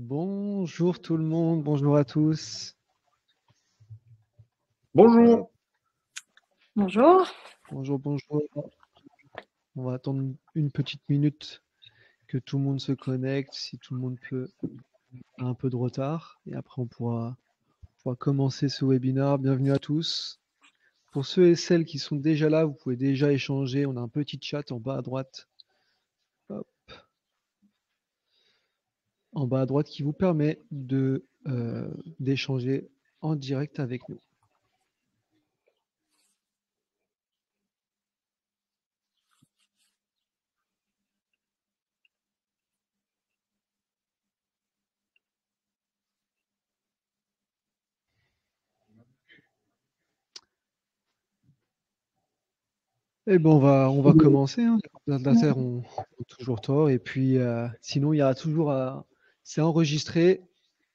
Bonjour tout le monde, bonjour à tous. Bonjour. Bonjour. Bonjour. On va attendre une petite minute que tout le monde se connecte, si tout le monde peut, a un peu de retard. Et après, on pourra commencer ce webinaire. Bienvenue à tous. Pour ceux et celles qui sont déjà là, vous pouvez déjà échanger. On a un petit chat en bas à droite. Hop. En bas à droite qui vous permet d'échanger en direct avec nous. Eh ben, on va commencer. Hein. Les coordinateurs ont toujours tort. Et puis, sinon, il y aura toujours c'est enregistré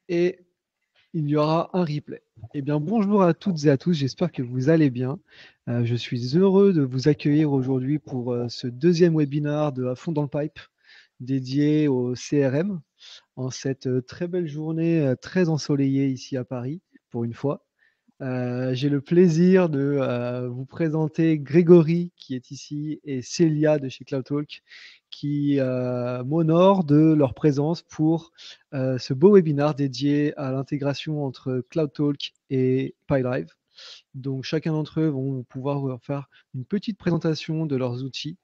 et il y aura un replay. Eh bien, bonjour à toutes et à tous. J'espère que vous allez bien. Je suis heureux de vous accueillir aujourd'hui pour ce deuxième webinaire de À fond dans le pipe dédié au CRM en cette très belle journée très ensoleillée ici à Paris, pour une fois. J'ai le plaisir de vous présenter Grégory qui est ici et Célia de chez CloudTalk qui m'honorent de leur présence pour ce beau webinaire dédié à l'intégration entre CloudTalk et PyDrive. Donc chacun d'entre eux vont pouvoir faire une petite présentation de leurs outils,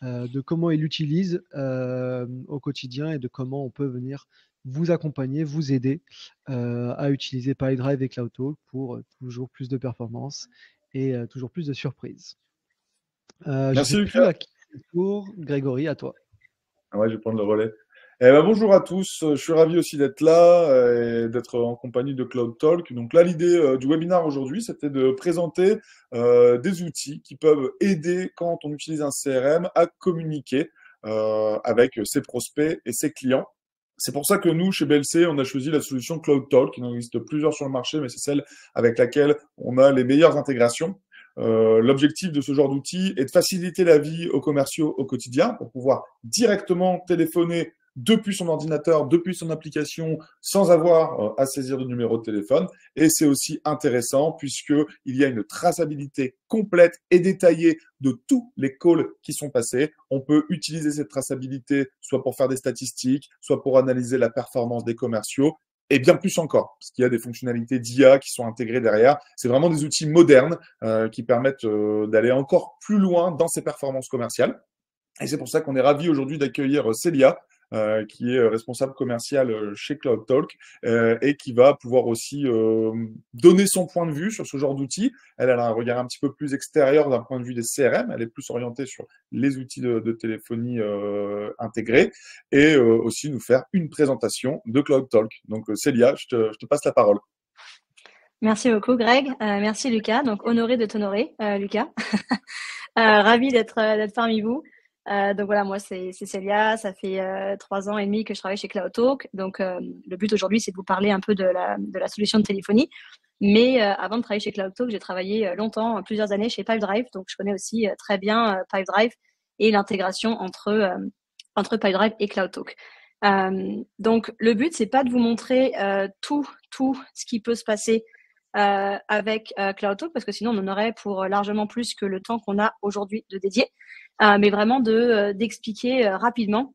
de comment ils l'utilisent au quotidien et de comment on peut venir vous accompagner, vous aider à utiliser PyDrive et CloudTalk pour toujours plus de performance et toujours plus de surprises. Je ne Merci sais Lucas. plus à qui c'est tour. Grégory, à toi. Ouais, je vais prendre le relais. Bonjour à tous, je suis ravi aussi d'être là et d'être en compagnie de Cloud Talk. Donc là, l'idée du webinaire aujourd'hui, c'était de présenter des outils qui peuvent aider quand on utilise un CRM à communiquer avec ses prospects et ses clients. C'est pour ça que nous, chez BLC, on a choisi la solution Cloud Talk. Il en existe plusieurs sur le marché, mais c'est celle avec laquelle on a les meilleures intégrations. L'objectif de ce genre d'outil est de faciliter la vie aux commerciaux au quotidien pour pouvoir directement téléphoner depuis son ordinateur, depuis son application, sans avoir à saisir de numéro de téléphone. Et c'est aussi intéressant puisqu'il y a une traçabilité complète et détaillée de tous les calls qui sont passés. On peut utiliser cette traçabilité soit pour faire des statistiques, soit pour analyser la performance des commerciaux et bien plus encore, parce qu'il y a des fonctionnalités d'IA qui sont intégrées derrière. C'est vraiment des outils modernes qui permettent d'aller encore plus loin dans ces performances commerciales. Et c'est pour ça qu'on est ravi aujourd'hui d'accueillir Célia, qui est responsable commerciale chez CloudTalk et qui va pouvoir aussi donner son point de vue sur ce genre d'outils. Elle a un regard un petit peu plus extérieur d'un point de vue des CRM. Elle est plus orientée sur les outils de téléphonie intégrés et aussi nous faire une présentation de CloudTalk. Donc Célia, je te passe la parole. Merci beaucoup Greg, merci Lucas, donc honoré de t'honorer Lucas. Ravi d'être parmi vous. Donc voilà, moi c'est Célia, ça fait 3 ans et demi que je travaille chez CloudTalk. Donc le but aujourd'hui c'est de vous parler un peu de la solution de téléphonie. Mais avant de travailler chez CloudTalk, j'ai travaillé longtemps, plusieurs années chez PipeDrive. Donc je connais aussi très bien PipeDrive et l'intégration entre PipeDrive et CloudTalk. Donc le but c'est pas de vous montrer tout ce qui peut se passer avec CloudTalk, parce que sinon on en aurait pour largement plus que le temps qu'on a aujourd'hui de dédier, mais vraiment d'expliquer rapidement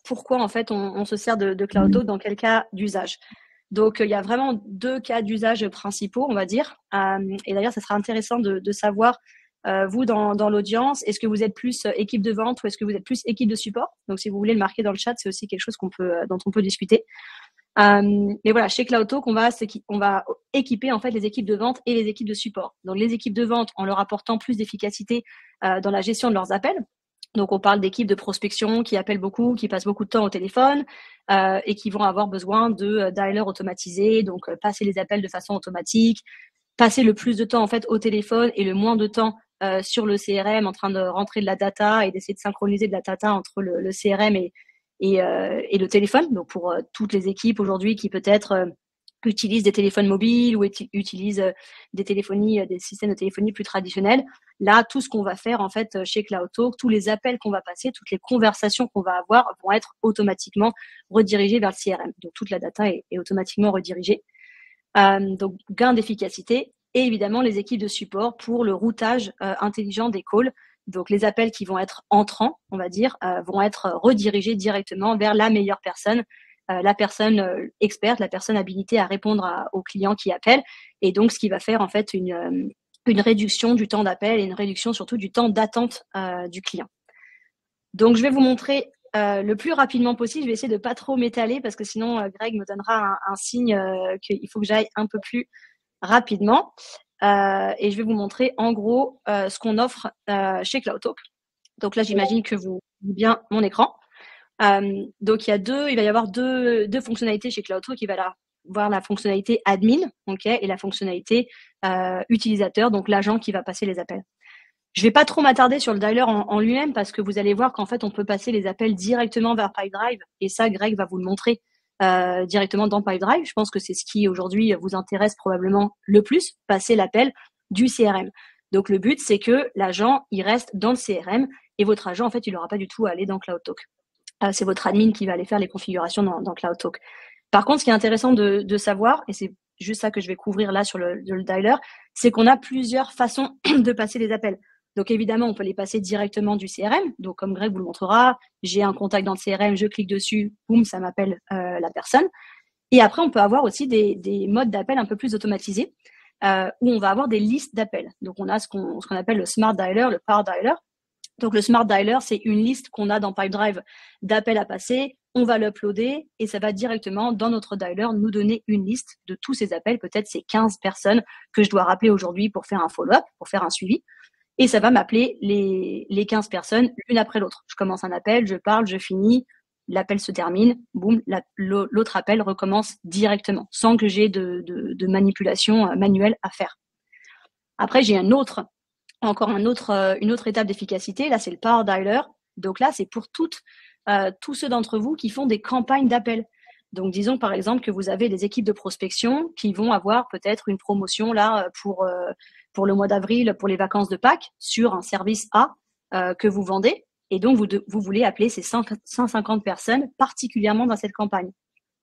pourquoi en fait on se sert de CloudTalk, dans quel cas d'usage. Donc il y a vraiment 2 cas d'usage principaux, on va dire, et d'ailleurs ça sera intéressant de savoir vous dans l'audience, est-ce que vous êtes plus équipe de vente ou est-ce que vous êtes plus équipe de support? Donc si vous voulez le marquer dans le chat, c'est aussi quelque chose dont on peut discuter. Mais voilà, chez CloudTalk, on va équiper en fait les équipes de vente et les équipes de support. Donc les équipes de vente en leur apportant plus d'efficacité dans la gestion de leurs appels. Donc on parle d'équipes de prospection qui appellent beaucoup, qui passent beaucoup de temps au téléphone et qui vont avoir besoin de dialers automatisés, donc passer les appels de façon automatique, passer le plus de temps en fait au téléphone et le moins de temps sur le CRM en train de rentrer de la data et d'essayer de synchroniser de la data entre le CRM et le téléphone. Donc pour toutes les équipes aujourd'hui qui peut-être utilisent des téléphones mobiles ou utilisent des systèmes de téléphonie plus traditionnels. Là, tout ce qu'on va faire en fait chez CloudTalk, tous les appels qu'on va passer, toutes les conversations qu'on va avoir vont être automatiquement redirigées vers le CRM. Donc toute la data est automatiquement redirigée. Donc gain d'efficacité et évidemment les équipes de support pour le routage intelligent des calls. Donc les appels qui vont être entrants, on va dire, vont être redirigés directement vers la meilleure personne, la personne experte, la personne habilitée à répondre aux clients qui appellent. Et donc, ce qui va faire en fait une réduction du temps d'appel et une réduction surtout du temps d'attente du client. Donc, je vais vous montrer le plus rapidement possible. Je vais essayer de pas trop m'étaler parce que sinon, Greg me donnera un signe qu'il faut que j'aille un peu plus rapidement. Et je vais vous montrer en gros ce qu'on offre chez CloudTalk. Donc là, j'imagine que vous voyez bien mon écran. Donc il va y avoir deux fonctionnalités chez CloudTalk. Il va y avoir la fonctionnalité admin, et la fonctionnalité utilisateur, donc l'agent qui va passer les appels. Je vais pas trop m'attarder sur le dialer en lui-même parce que vous allez voir qu'en fait on peut passer les appels directement vers Pipedrive et ça Greg va vous le montrer directement dans Pipedrive. Je pense que c'est ce qui aujourd'hui vous intéresse probablement le plus, passer l'appel du CRM. Donc le but c'est que l'agent il reste dans le CRM et votre agent en fait il n'aura pas du tout à aller dans CloudTalk. C'est votre admin qui va aller faire les configurations dans CloudTalk. Par contre, ce qui est intéressant de savoir, et c'est juste ça que je vais couvrir là sur le dialer, c'est qu'on a plusieurs façons de passer les appels. Donc évidemment, on peut les passer directement du CRM. Donc comme Greg vous le montrera, j'ai un contact dans le CRM, je clique dessus, boum, ça m'appelle la personne. Et après, on peut avoir aussi des modes d'appel un peu plus automatisés, où on va avoir des listes d'appels. Donc on a ce qu'on appelle le Smart Dialer, le Power Dialer. Donc, le Smart Dialer, c'est une liste qu'on a dans Pipedrive d'appels à passer. On va l'uploader et ça va directement dans notre dialer nous donner une liste de tous ces appels. Peut-être c'est 15 personnes que je dois rappeler aujourd'hui pour faire un follow-up, pour faire un suivi. Et ça va m'appeler les 15 personnes l'une après l'autre. Je commence un appel, je parle, je finis, l'appel se termine, boum, l'autre appel recommence directement sans que j'ai de manipulation manuelle à faire. Après, j'ai une autre étape d'efficacité. Là, c'est le Power Dialer. Donc là, c'est pour tous ceux d'entre vous qui font des campagnes d'appel. Donc, disons par exemple que vous avez des équipes de prospection qui vont avoir peut-être une promotion là pour le mois d'avril, pour les vacances de Pâques, sur un service A que vous vendez. Et donc, vous voulez appeler ces 150 personnes particulièrement dans cette campagne.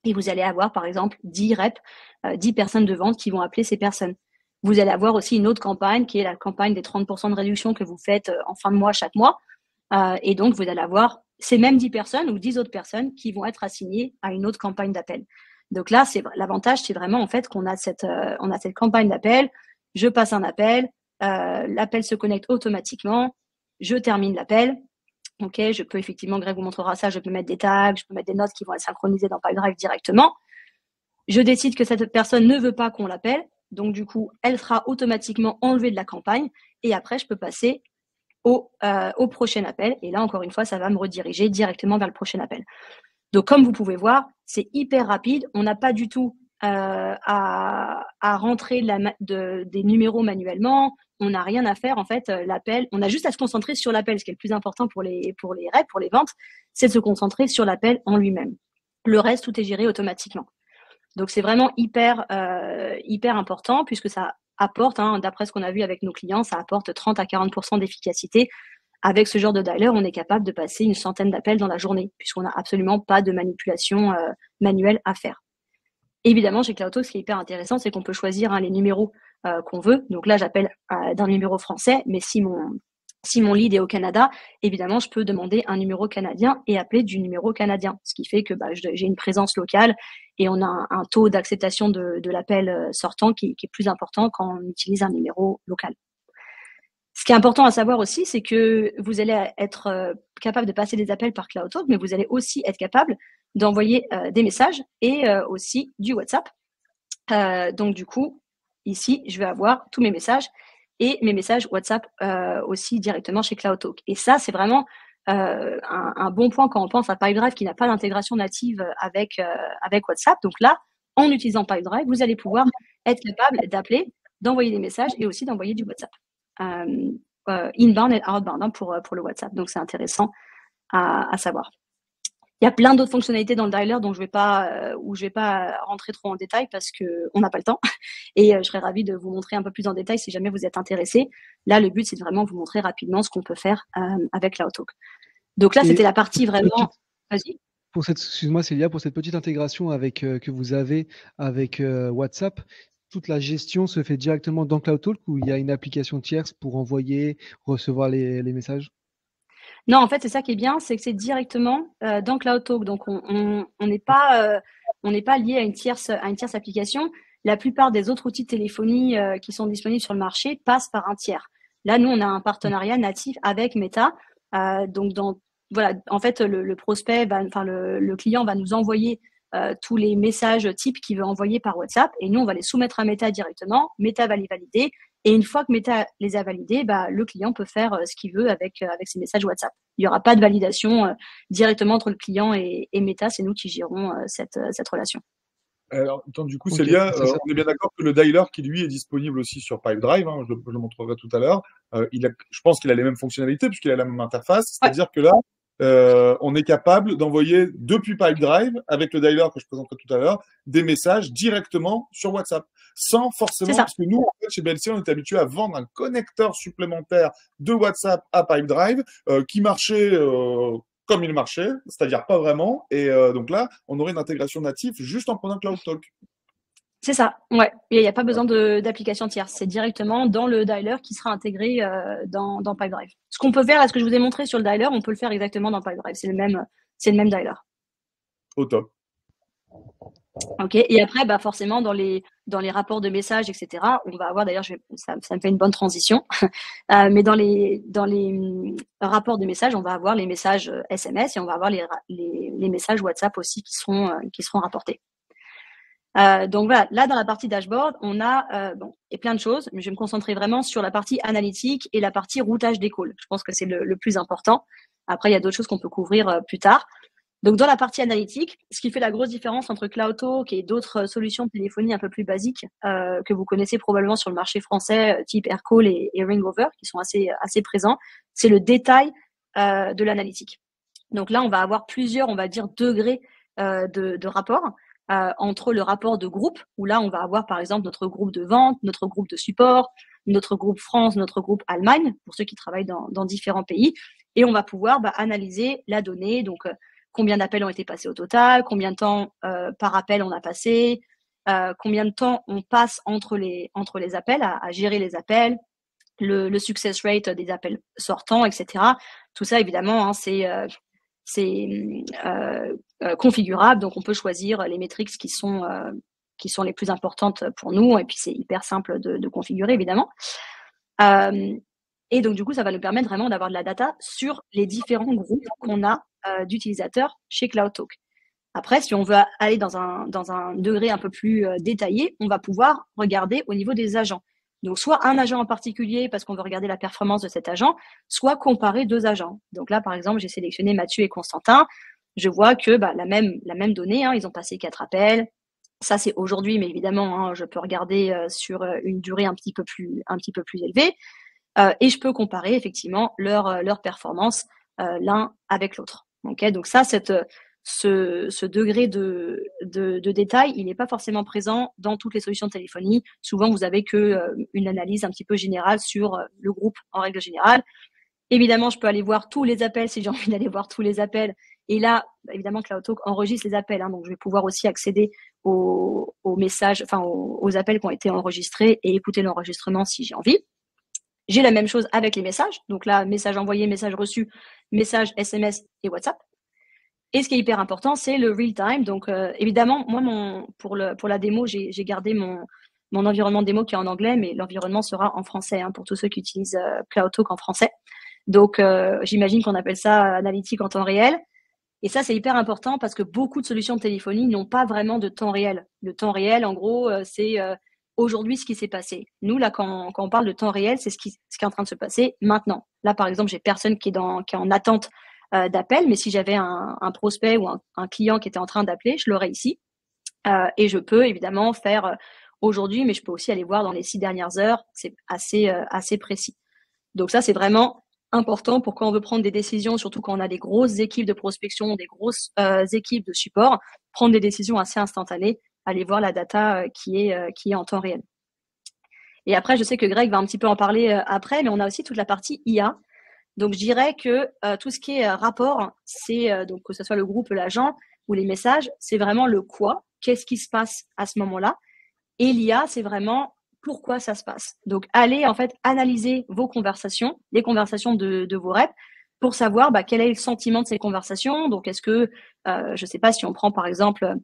Et vous allez avoir par exemple 10 reps, 10 personnes de vente qui vont appeler ces personnes. Vous allez avoir aussi une autre campagne qui est la campagne des 30% de réduction que vous faites en fin de mois chaque mois. Et donc, vous allez avoir ces mêmes 10 personnes ou 10 autres personnes qui vont être assignées à une autre campagne d'appel. Donc là, l'avantage, c'est vraiment en fait qu'on a cette campagne d'appel. Je passe un appel, l'appel se connecte automatiquement, je termine l'appel. Ok, je peux effectivement, Greg vous montrera ça, je peux mettre des tags, je peux mettre des notes qui vont être synchronisées dans Pipedrive directement. Je décide que cette personne ne veut pas qu'on l'appelle. Donc, du coup, elle sera automatiquement enlevée de la campagne. Et après, je peux passer au prochain appel. Et là, encore une fois, ça va me rediriger directement vers le prochain appel. Donc, comme vous pouvez voir, c'est hyper rapide. On n'a pas du tout à rentrer des numéros manuellement. On n'a rien à faire. En fait, l'appel, on a juste à se concentrer sur l'appel. Ce qui est le plus important pour les reps, pour les ventes, c'est de se concentrer sur l'appel en lui-même. Le reste, tout est géré automatiquement. Donc, c'est vraiment hyper important puisque ça apporte, d'après ce qu'on a vu avec nos clients, ça apporte 30 à 40% d'efficacité. Avec ce genre de dialer, on est capable de passer une centaine d'appels dans la journée puisqu'on n'a absolument pas de manipulation manuelle à faire. Évidemment, chez CloudTalk, ce qui est hyper intéressant, c'est qu'on peut choisir les numéros qu'on veut. Donc là, j'appelle d'un numéro français, mais si mon lead est au Canada, évidemment, je peux demander un numéro canadien et appeler du numéro canadien, ce qui fait que j'ai une présence locale et on a un taux d'acceptation de l'appel sortant qui est plus important quand on utilise un numéro local. Ce qui est important à savoir aussi, c'est que vous allez être capable de passer des appels par CloudTalk, mais vous allez aussi être capable d'envoyer des messages et aussi du WhatsApp. Donc, du coup, ici, je vais avoir tous mes messages et mes messages WhatsApp aussi directement chez CloudTalk. Et ça, c'est vraiment un bon point quand on pense à Pipedrive qui n'a pas d'intégration native avec WhatsApp. Donc là, en utilisant Pipedrive, vous allez pouvoir être capable d'appeler, d'envoyer des messages et aussi d'envoyer du WhatsApp. Inbound et outbound pour le WhatsApp. Donc, c'est intéressant à savoir. Il y a plein d'autres fonctionnalités dans le dialer dont je vais pas rentrer trop en détail parce qu'on n'a pas le temps. Et je serais ravie de vous montrer un peu plus en détail si jamais vous êtes intéressés. Là, le but, c'est de vraiment vous montrer rapidement ce qu'on peut faire avec CloudTalk. Donc là, c'était la partie vraiment… Vas-y. Excuse-moi Célia, pour cette petite intégration que vous avez avec WhatsApp, toute la gestion se fait directement dans CloudTalk ou il y a une application tierce pour envoyer, recevoir les messages? Non, en fait, c'est ça qui est bien, c'est que c'est directement dans CloudTalk. Donc, on n'est pas lié à une tierce application. La plupart des autres outils de téléphonie qui sont disponibles sur le marché passent par un tiers. Là, nous, on a un partenariat natif avec Meta. Donc, voilà, en fait, le prospect, le client va nous envoyer tous les messages types qu'il veut envoyer par WhatsApp et nous, on va les soumettre à Meta directement. Meta va les valider. Et une fois que Meta les a validés, le client peut faire ce qu'il veut avec ses messages WhatsApp. Il n'y aura pas de validation directement entre le client et Meta. C'est nous qui gérons cette relation. Alors, attends, du coup, Ok, Célia, ça. on est bien d'accord que le dialer qui, lui, est disponible aussi sur Pipedrive, hein, je le montrerai tout à l'heure, je pense qu'il a les mêmes fonctionnalités puisqu'il a la même interface. C'est-à-dire que là, on est capable d'envoyer depuis Pipedrive, avec le dialer que je présenterai tout à l'heure, des messages directement sur WhatsApp. Sans forcément, parce que nous, en fait, chez BLC, on est habitué à vendre un connecteur supplémentaire de WhatsApp à Pipedrive qui marchait comme il marchait, c'est-à-dire pas vraiment. Et donc là, on aurait une intégration native juste en prenant CloudTalk. C'est ça, ouais. Il n'y a pas besoin d'application tierce. C'est directement dans le dialer qui sera intégré dans Pipedrive. Ce qu'on peut faire, là, ce que je vous ai montré sur le dialer, on peut le faire exactement dans Pipedrive. C'est le même dialer. Au top. Ok. Et après, forcément, dans les rapports de messages, etc., on va avoir, d'ailleurs, ça me fait une bonne transition, mais dans les rapports de messages, on va avoir les messages SMS et on va avoir les messages WhatsApp aussi qui seront rapportés. Donc voilà, là dans la partie dashboard, on a et plein de choses, mais je vais me concentrer vraiment sur la partie analytique et la partie routage des calls. Je pense que c'est le plus important. Après, il y a d'autres choses qu'on peut couvrir plus tard. Donc dans la partie analytique, ce qui fait la grosse différence entre CloudTalk et d'autres solutions de téléphonie un peu plus basiques que vous connaissez probablement sur le marché français, type AirCall et Ringover, qui sont assez présents, c'est le détail de l'analytique. Donc là, on va avoir plusieurs, on va dire, degrés de rapport. Entre le rapport de groupe, où là, on va avoir par exemple notre groupe de vente, notre groupe de support, notre groupe France, notre groupe Allemagne, pour ceux qui travaillent dans différents pays, et on va pouvoir analyser la donnée, donc combien d'appels ont été passés au total, combien de temps par appel on a passé, combien de temps on passe entre les appels, à gérer les appels, le success rate des appels sortants, etc. Tout ça, évidemment, c'est configurable, donc on peut choisir les métriques qui sont les plus importantes pour nous, et puis c'est hyper simple de configurer, évidemment. Et donc du coup, ça va nous permettre vraiment d'avoir de la data sur les différents groupes qu'on a d'utilisateurs chez CloudTalk. Après, si on veut aller dans un degré un peu plus détaillé, on va pouvoir regarder au niveau des agents. Donc, soit un agent en particulier parce qu'on veut regarder la performance de cet agent, soit comparer deux agents. Donc là, par exemple, j'ai sélectionné Mathieu et Constantin. Je vois que la même donnée, ils ont passé 4 appels. Ça, c'est aujourd'hui, mais évidemment, je peux regarder sur une durée un petit peu plus élevée. Et je peux comparer effectivement leur performance l'un avec l'autre. Okay, donc ça, ce degré de détail, il n'est pas forcément présent dans toutes les solutions de téléphonie. Souvent, vous avez une analyse un petit peu générale sur le groupe en règle générale. Évidemment, je peux aller voir tous les appels si j'ai envie d'aller voir tous les appels. Et là, évidemment, CloudTalk enregistre les appels. Donc, je vais pouvoir aussi accéder aux messages, aux appels qui ont été enregistrés et écouter l'enregistrement si j'ai envie. J'ai la même chose avec les messages. Donc là, message envoyé, message reçu, message SMS et WhatsApp. Et ce qui est hyper important, c'est le real time. Donc évidemment, moi, pour la démo, j'ai gardé mon environnement démo qui est en anglais, mais l'environnement sera en français pour tous ceux qui utilisent CloudTalk en français. Donc j'imagine qu'on appelle ça analytique en temps réel. Et ça, c'est hyper important parce que beaucoup de solutions de téléphonie n'ont pas vraiment de temps réel. Le temps réel, en gros, c'est aujourd'hui ce qui s'est passé. Nous, là, quand on parle de temps réel, c'est ce qui est en train de se passer maintenant. Là, par exemple, j'ai personne qui est en attente d'appel, mais si j'avais un prospect ou un client qui était en train d'appeler, je l'aurais ici. Et je peux évidemment faire aujourd'hui, mais je peux aussi aller voir dans les 6 dernières heures. C'est assez précis. Donc ça, c'est vraiment important pour quand on veut prendre des décisions, surtout quand on a des grosses équipes de prospection, des grosses équipes de support, prendre des décisions assez instantanées, aller voir la data qui est en temps réel. Et après, je sais que Greg va un petit peu en parler après, mais on a aussi toute la partie IA. Donc, je dirais que tout ce qui est rapport, c'est donc que ce soit le groupe, l'agent ou les messages, c'est vraiment le quoi, qu'est-ce qui se passe à ce moment-là. Et l'IA, c'est vraiment pourquoi ça se passe. Donc, allez en fait analyser vos conversations, les conversations de vos reps, pour savoir quel est le sentiment de ces conversations. Donc, est-ce que, je ne sais pas, si on prend par exemple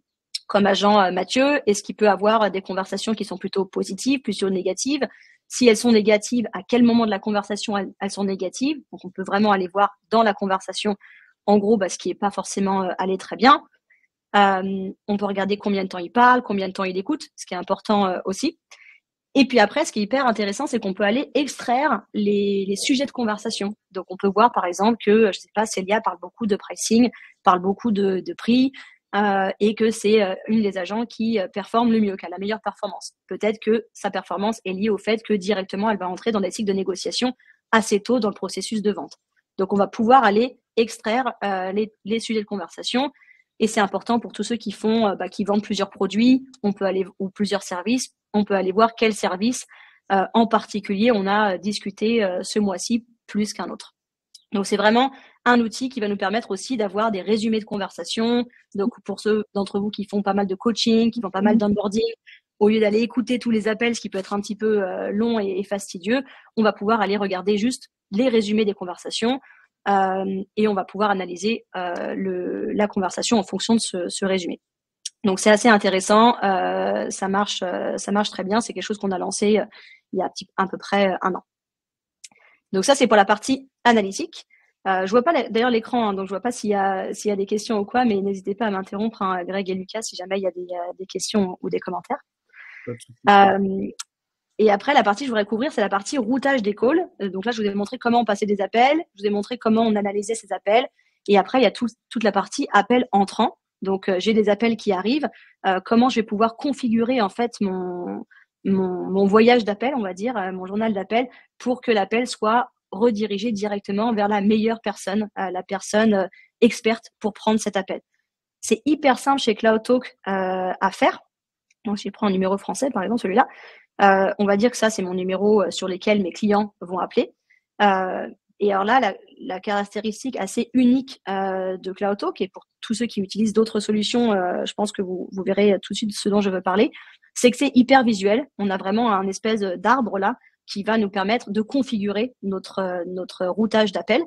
comme agent Mathieu, est-ce qu'il peut avoir des conversations qui sont plutôt positives, plutôt négatives? Si elles sont négatives, à quel moment de la conversation elles sont négatives? Donc, on peut vraiment aller voir dans la conversation, en gros, ce qui n'est pas forcément allé très bien. On peut regarder combien de temps il parle, combien de temps il écoute, ce qui est important aussi. Et puis après, ce qui est hyper intéressant, c'est qu'on peut aller extraire les sujets de conversation. Donc, on peut voir, par exemple, que, je sais pas, Célia parle beaucoup de pricing, parle beaucoup de prix, et que c'est une des agents qui performe le mieux, qui a la meilleure performance. Peut-être que sa performance est liée au fait que directement, elle va entrer dans des cycles de négociation assez tôt dans le processus de vente. Donc, on va pouvoir aller extraire les sujets de conversation. Et c'est important pour tous ceux qui qui vendent plusieurs produits, on peut aller ou plusieurs services, on peut aller voir quel service en particulier on a discuté ce mois-ci plus qu'un autre. Donc c'est vraiment un outil qui va nous permettre aussi d'avoir des résumés de conversation. Donc pour ceux d'entre vous qui font pas mal de coaching, qui font pas mal d'onboarding, au lieu d'aller écouter tous les appels, ce qui peut être un petit peu long et fastidieux, on va pouvoir aller regarder juste les résumés des conversations. Et on va pouvoir analyser la conversation en fonction de ce résumé. Donc c'est assez intéressant, ça marche très bien. C'est quelque chose qu'on a lancé il y a à peu près 1 an. Donc ça c'est pour la partie analytique. Je vois pas d'ailleurs l'écran, donc je vois pas s'il y a des questions ou quoi, mais n'hésitez pas à m'interrompre, Greg et Lucas, si jamais il y a des questions ou des commentaires. Et après, la partie que je voudrais couvrir, c'est la partie routage des calls. Donc là, je vous ai montré comment on passait des appels, je vous ai montré comment on analysait ces appels. Et après, il y a toute la partie appels entrants. Donc, j'ai des appels qui arrivent. Comment je vais pouvoir configurer en fait mon voyage d'appel, on va dire, mon journal d'appel, pour que l'appel soit redirigé directement vers la meilleure personne, la personne experte pour prendre cet appel. C'est hyper simple chez CloudTalk à faire. Donc, si je prends un numéro français, par exemple, celui-là, on va dire que ça, c'est mon numéro sur lequel mes clients vont appeler. Et alors là, la caractéristique assez unique de CloudTalk, et pour tous ceux qui utilisent d'autres solutions, je pense que vous verrez tout de suite ce dont je veux parler, c'est que c'est hyper visuel. On a vraiment un espèce d'arbre là qui va nous permettre de configurer notre routage d'appel.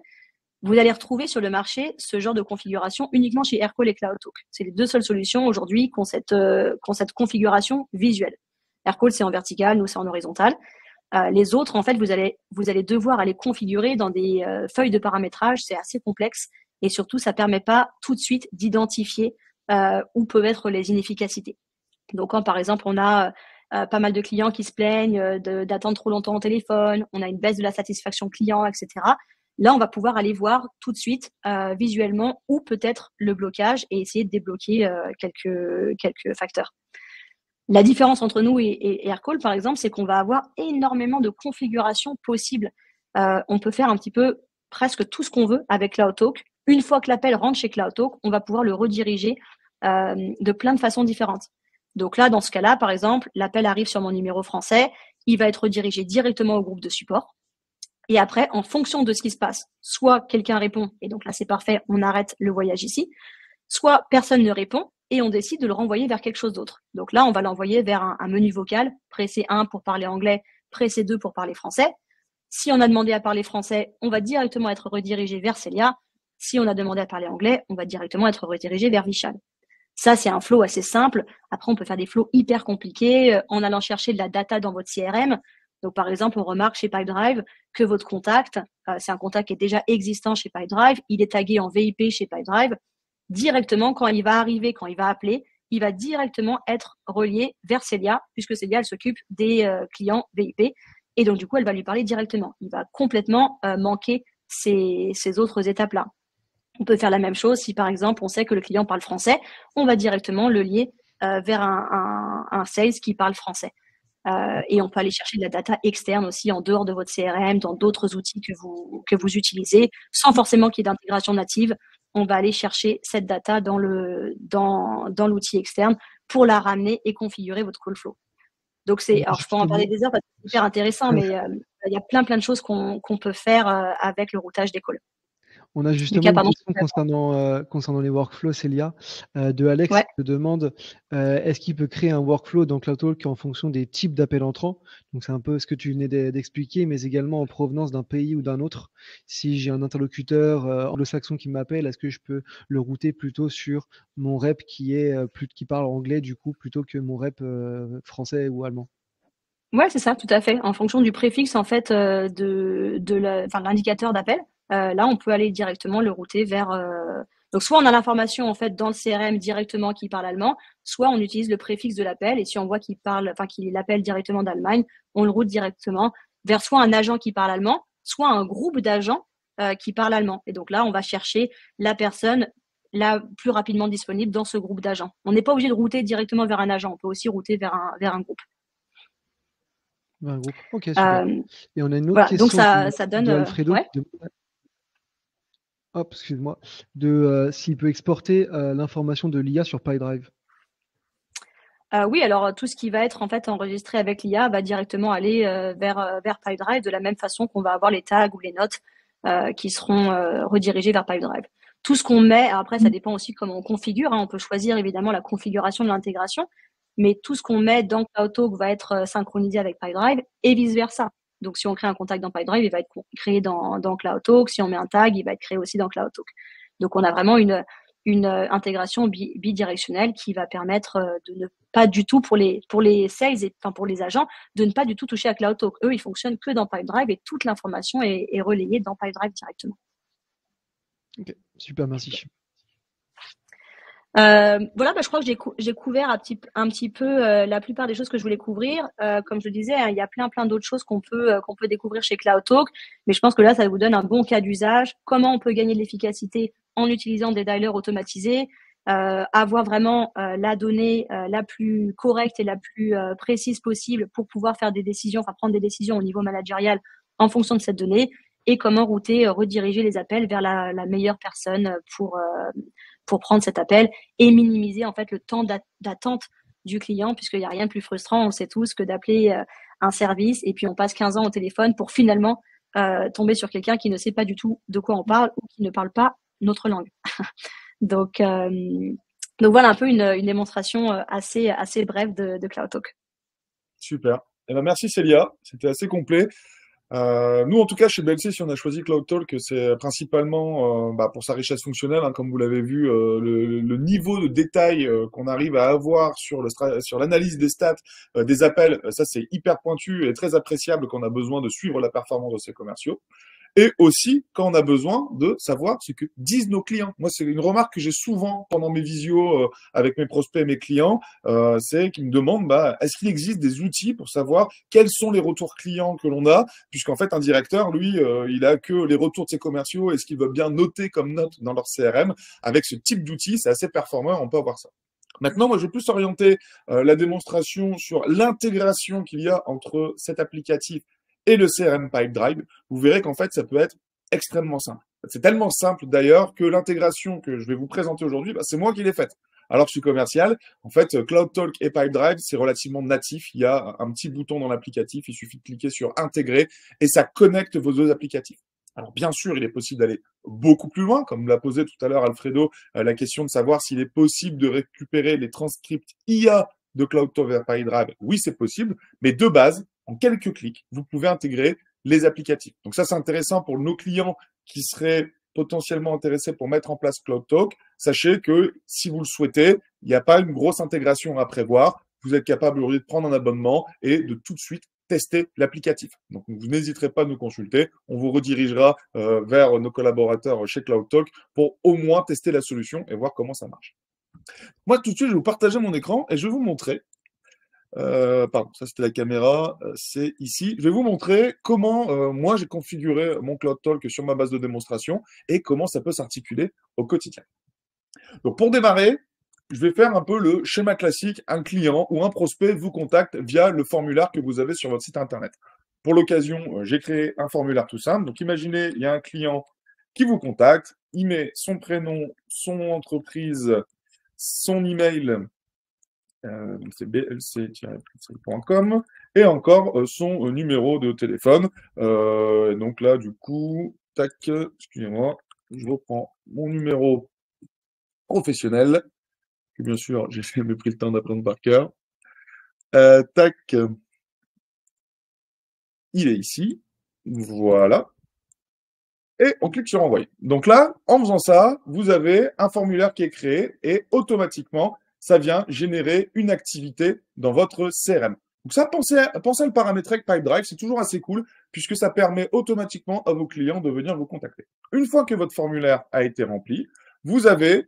Vous allez retrouver sur le marché ce genre de configuration uniquement chez Aircall et CloudTalk. C'est les deux seules solutions aujourd'hui qui ont cette configuration visuelle. Aircall, c'est en vertical, nous, c'est en horizontal. Les autres, en fait, vous allez devoir aller configurer dans des feuilles de paramétrage. C'est assez complexe et surtout, ça ne permet pas tout de suite d'identifier où peuvent être les inefficacités. Donc, quand, par exemple, on a pas mal de clients qui se plaignent d'attendre trop longtemps au téléphone, on a une baisse de la satisfaction client, etc. Là, on va pouvoir aller voir tout de suite visuellement où peut être le blocage et essayer de débloquer quelques facteurs. La différence entre nous et Aircall, par exemple, c'est qu'on va avoir énormément de configurations possibles. On peut faire un petit peu presque tout ce qu'on veut avec CloudTalk. Une fois que l'appel rentre chez CloudTalk, on va pouvoir le rediriger de plein de façons différentes. Donc là, dans ce cas-là, par exemple, l'appel arrive sur mon numéro français, il va être redirigé directement au groupe de support. Et après, en fonction de ce qui se passe, soit quelqu'un répond, et donc là, c'est parfait, on arrête le voyage ici, soit personne ne répond, et on décide de le renvoyer vers quelque chose d'autre. Donc là, on va l'envoyer vers un menu vocal, presser 1 pour parler anglais, presser 2 pour parler français. Si on a demandé à parler français, on va directement être redirigé vers Célia. Si on a demandé à parler anglais, on va directement être redirigé vers Vishal. Ça, c'est un flow assez simple. Après, on peut faire des flows hyper compliqués en allant chercher de la data dans votre CRM. Donc, par exemple, on remarque chez Pipedrive que votre contact, c'est un contact qui est déjà existant chez Pipedrive, il est tagué en VIP chez Pipedrive. Directement, quand il va arriver, quand il va appeler, il va directement être relié vers Célia, puisque Célia, elle s'occupe des clients VIP. Et donc, du coup, elle va lui parler directement. Il va complètement manquer ces autres étapes-là. On peut faire la même chose si, par exemple, on sait que le client parle français, on va directement le lier vers un sales qui parle français. Et on peut aller chercher de la data externe aussi en dehors de votre CRM, dans d'autres outils que vous utilisez, sans forcément qu'il y ait d'intégration native. On va aller chercher cette data dans l'outil externe pour la ramener et configurer votre call flow. Donc alors je peux en parler des heures parce que c'est hyper intéressant, mais il y a plein de choses qu'on peut faire avec le routage des calls. On a justement une question concernant les workflows, Célia, de Alex qui te demande est-ce qu'il peut créer un workflow dans CloudTalk en fonction des types d'appels entrants? Donc c'est un peu ce que tu venais d'expliquer, mais également en provenance d'un pays ou d'un autre. Si j'ai un interlocuteur anglo-saxon qui m'appelle, est-ce que je peux le router plutôt sur mon rep qui parle anglais du coup plutôt que mon rep français ou allemand? Ouais, c'est ça, tout à fait. En fonction du préfixe en fait de l'indicateur d'appel. Là, on peut aller directement le router vers. Donc, soit on a l'information en fait dans le CRM directement qui parle allemand, soit on utilise le préfixe de l'appel et si on voit qu'il appelle directement d'Allemagne, on le route directement vers soit un agent qui parle allemand, soit un groupe d'agents qui parlent allemand. Et donc là, on va chercher la personne la plus rapidement disponible dans ce groupe d'agents. On n'est pas obligé de router directement vers un agent, on peut aussi router vers un groupe. Un groupe. Ok, super. Et on a une autre question donc ça donne, de Alfredo. Excuse-moi. S'il peut exporter l'information de l'IA sur PyDrive. Oui, alors tout ce qui va être en fait enregistré avec l'IA va directement aller vers PyDrive de la même façon qu'on va avoir les tags ou les notes qui seront redirigées vers PyDrive. Tout ce qu'on met, après ça dépend aussi comment on configure. On peut choisir évidemment la configuration de l'intégration, mais tout ce qu'on met dans CloudTalk va être synchronisé avec PyDrive et vice-versa. Donc, si on crée un contact dans PyDrive, il va être créé dans CloudTalk. Si on met un tag, il va être créé aussi dans CloudTalk. Donc, on a vraiment une intégration bidirectionnelle qui va permettre de ne pas du tout, pour les sales, pour les agents, de ne pas du tout toucher à CloudTalk. Eux, ils fonctionnent que dans PyDrive et toute l'information est relayée dans PyDrive directement. Ok, super, merci. Je crois que j'ai couvert un petit peu la plupart des choses que je voulais couvrir. Comme je le disais, il y a plein d'autres choses qu'on peut découvrir chez CloudTalk, mais je pense que là, ça vous donne un bon cas d'usage. Comment on peut gagner de l'efficacité en utilisant des dialers automatisés, avoir vraiment la donnée la plus correcte et la plus précise possible pour pouvoir faire prendre des décisions au niveau managérial en fonction de cette donnée, et comment router, rediriger les appels vers la meilleure personne pour prendre cet appel et minimiser en fait le temps d'attente du client, puisqu'il n'y a rien de plus frustrant, on sait tous, que d'appeler un service et puis on passe 15 ans au téléphone pour finalement tomber sur quelqu'un qui ne sait pas du tout de quoi on parle ou qui ne parle pas notre langue. Donc voilà un peu une démonstration assez brève de CloudTalk. Super. Merci Célia, c'était assez complet. Nous, en tout cas, chez BLC, si on a choisi CloudTalk, c'est principalement pour sa richesse fonctionnelle, comme vous l'avez vu, le niveau de détail qu'on arrive à avoir sur l'analyse des stats des appels, ça c'est hyper pointu et très appréciable quand on a besoin de suivre la performance de ses commerciaux. Et aussi quand on a besoin de savoir ce que disent nos clients. Moi, c'est une remarque que j'ai souvent pendant mes visios avec mes prospects et mes clients, c'est qu'ils me demandent est-ce qu'il existe des outils pour savoir quels sont les retours clients que l'on a, puisqu'en fait, un directeur, lui, il a que les retours de ses commerciaux et ce qu'il veut bien noter comme note dans leur CRM. Avec ce type d'outils, c'est assez performant, on peut avoir ça. Maintenant, moi, je vais plus orienter la démonstration sur l'intégration qu'il y a entre cet applicatif et le CRM PyDrive. Vous verrez qu'en fait, ça peut être extrêmement simple. C'est tellement simple d'ailleurs que l'intégration que je vais vous présenter aujourd'hui, c'est moi qui l'ai faite. Alors que je suis commercial, en fait, CloudTalk et PyDrive, c'est relativement natif. Il y a un petit bouton dans l'applicatif, il suffit de cliquer sur Intégrer et ça connecte vos deux applicatifs. Alors bien sûr, il est possible d'aller beaucoup plus loin, comme l'a posé tout à l'heure Alfredo, la question de savoir s'il est possible de récupérer les transcripts IA de CloudTalk vers PyDrive. Oui, c'est possible, mais de base, en quelques clics, vous pouvez intégrer les applicatifs. Donc ça, c'est intéressant pour nos clients qui seraient potentiellement intéressés pour mettre en place CloudTalk. Sachez que si vous le souhaitez, il n'y a pas une grosse intégration à prévoir. Vous êtes capable de prendre un abonnement et de tout de suite tester l'applicatif. Donc, vous n'hésiterez pas à nous consulter. On vous redirigera vers nos collaborateurs chez CloudTalk pour au moins tester la solution et voir comment ça marche. Moi, tout de suite, je vais vous partager mon écran et je vais vous montrer. Pardon, ça c'était la caméra, c'est ici. Je vais vous montrer comment moi j'ai configuré mon CloudTalk sur ma base de démonstration et comment ça peut s'articuler au quotidien. Donc pour démarrer, je vais faire un peu le schéma classique. Un client ou un prospect vous contacte via le formulaire que vous avez sur votre site Internet. Pour l'occasion, j'ai créé un formulaire tout simple. Donc, imaginez, il y a un client qui vous contacte. Il met son prénom, son entreprise, son email, c'est blc-com, et encore son numéro de téléphone. Donc là, du coup, tac, excusez-moi, je reprends mon numéro professionnel, que bien sûr, j'ai jamais pris le temps d'apprendre par cœur. Tac, il est ici. Voilà. Et on clique sur envoyer. Donc là, en faisant ça, vous avez un formulaire qui est créé et automatiquement, ça vient générer une activité dans votre CRM. Donc ça, pensez à le paramétrer avec Pipedrive, c'est toujours assez cool puisque ça permet automatiquement à vos clients de venir vous contacter. Une fois que votre formulaire a été rempli, vous avez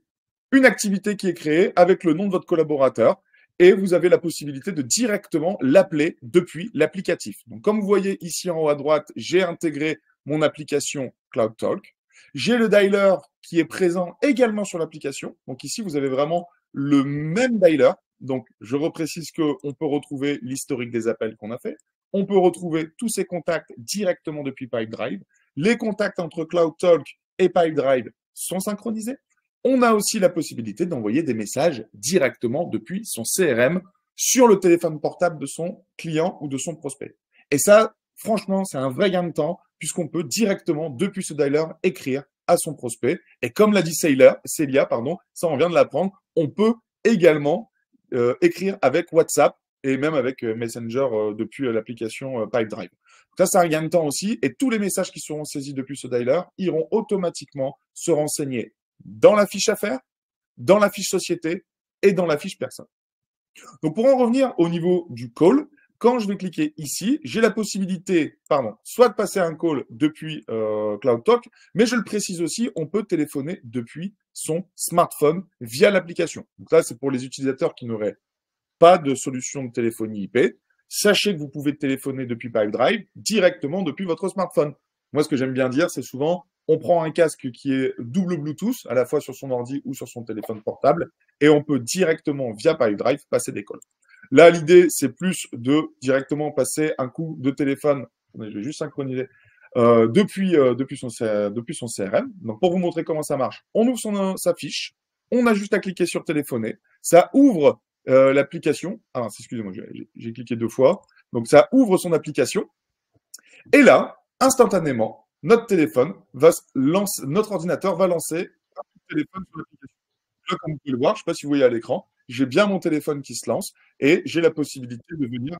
une activité qui est créée avec le nom de votre collaborateur et vous avez la possibilité de directement l'appeler depuis l'applicatif. Donc comme vous voyez ici en haut à droite, j'ai intégré mon application CloudTalk. J'ai le dialer qui est présent également sur l'application. Donc ici, vous avez vraiment le même dialer. Donc, je reprécise qu'on peut retrouver l'historique des appels qu'on a fait. On peut retrouver tous ces contacts directement depuis Pipedrive. Les contacts entre CloudTalk et Pipedrive sont synchronisés. On a aussi la possibilité d'envoyer des messages directement depuis son CRM sur le téléphone portable de son client ou de son prospect. Et ça, franchement, c'est un vrai gain de temps puisqu'on peut directement, depuis ce dialer, écrire à son prospect. Et comme l'a dit Célia, ça on vient de l'apprendre, on peut également écrire avec WhatsApp et même avec Messenger depuis l'application Pipedrive. Ça, c'est un gain de temps aussi. Et tous les messages qui seront saisis depuis ce dialer iront automatiquement se renseigner dans la fiche affaires, dans la fiche société et dans la fiche personne. Donc, pour en revenir au niveau du call, quand je vais cliquer ici, j'ai la possibilité, soit de passer un call depuis CloudTalk, mais je le précise aussi, on peut téléphoner depuis son smartphone via l'application. Donc là, c'est pour les utilisateurs qui n'auraient pas de solution de téléphonie IP. Sachez que vous pouvez téléphoner depuis Pipedrive directement depuis votre smartphone. Moi, ce que j'aime bien dire, c'est souvent, on prend un casque qui est double Bluetooth, à la fois sur son ordi ou sur son téléphone portable, et on peut directement, via Pipedrive, passer des calls. Là, l'idée, c'est plus de directement passer un coup de téléphone. Je vais juste synchroniser. Depuis son CRM. Donc, pour vous montrer comment ça marche, on ouvre sa fiche. On a juste à cliquer sur téléphoner. Ça ouvre l'application. Ah, excusez-moi, j'ai cliqué 2 fois. Donc, ça ouvre son application. Et là, instantanément, notre ordinateur va lancer un téléphone sur l'application. Là, comme vous pouvez le voir, je ne sais pas si vous voyez à l'écran, j'ai bien mon téléphone qui se lance et j'ai la possibilité de venir.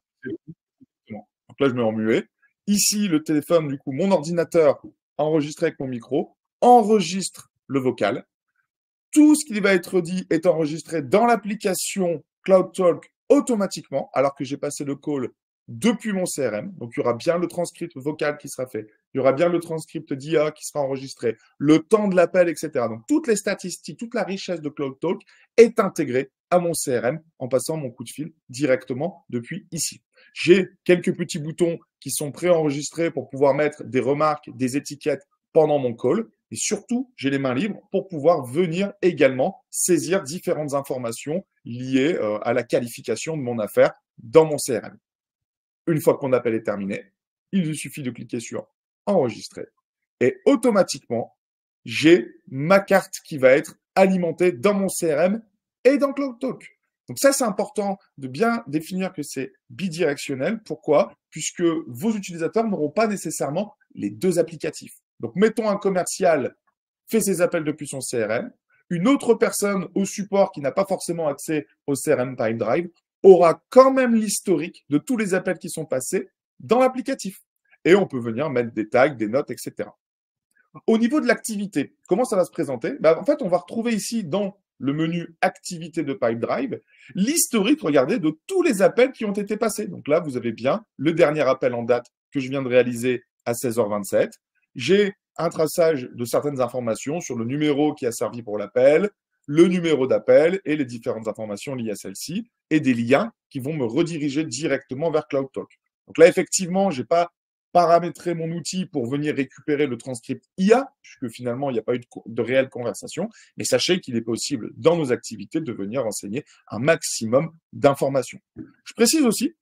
Donc là, je mets en muet. Ici, le téléphone, du coup, mon ordinateur enregistré avec mon micro, enregistre le vocal. Tout ce qui va être dit est enregistré dans l'application CloudTalk automatiquement, alors que j'ai passé le call depuis mon CRM. Donc, il y aura bien le transcript vocal qui sera fait. Il y aura bien le transcript d'IA qui sera enregistré, le temps de l'appel, etc. Donc, toutes les statistiques, toute la richesse de CloudTalk est intégrée à mon CRM en passant mon coup de fil directement depuis ici. J'ai quelques petits boutons qui sont préenregistrés pour pouvoir mettre des remarques, des étiquettes pendant mon call. Et surtout, j'ai les mains libres pour pouvoir venir également saisir différentes informations liées à la qualification de mon affaire dans mon CRM. Une fois que mon appel est terminé, il suffit de cliquer sur enregistrer et automatiquement, j'ai ma carte qui va être alimentée dans mon CRM et dans CloudTalk. Donc ça, c'est important de bien définir que c'est bidirectionnel. Pourquoi? Puisque vos utilisateurs n'auront pas nécessairement les 2 applicatifs. Donc, mettons un commercial fait ses appels depuis son CRM. Une autre personne au support qui n'a pas forcément accès au CRM Pipedrive aura quand même l'historique de tous les appels qui sont passés dans l'applicatif. Et on peut venir mettre des tags, des notes, etc. Au niveau de l'activité, comment ça va se présenter? En fait, on va retrouver ici dans le menu activité de Pipedrive l'historique, regardez, de tous les appels qui ont été passés. Donc là, vous avez bien le dernier appel en date que je viens de réaliser à 16h27. J'ai un traçage de certaines informations sur le numéro qui a servi pour l'appel, le numéro d'appel et les différentes informations liées à celle-ci et des liens qui vont me rediriger directement vers CloudTalk. Donc là, effectivement, je n'ai pas paramétrer mon outil pour venir récupérer le transcript IA, puisque finalement, il n'y a pas eu de réelle conversation. Mais sachez qu'il est possible, dans nos activités, de venir renseigner un maximum d'informations. Je précise aussi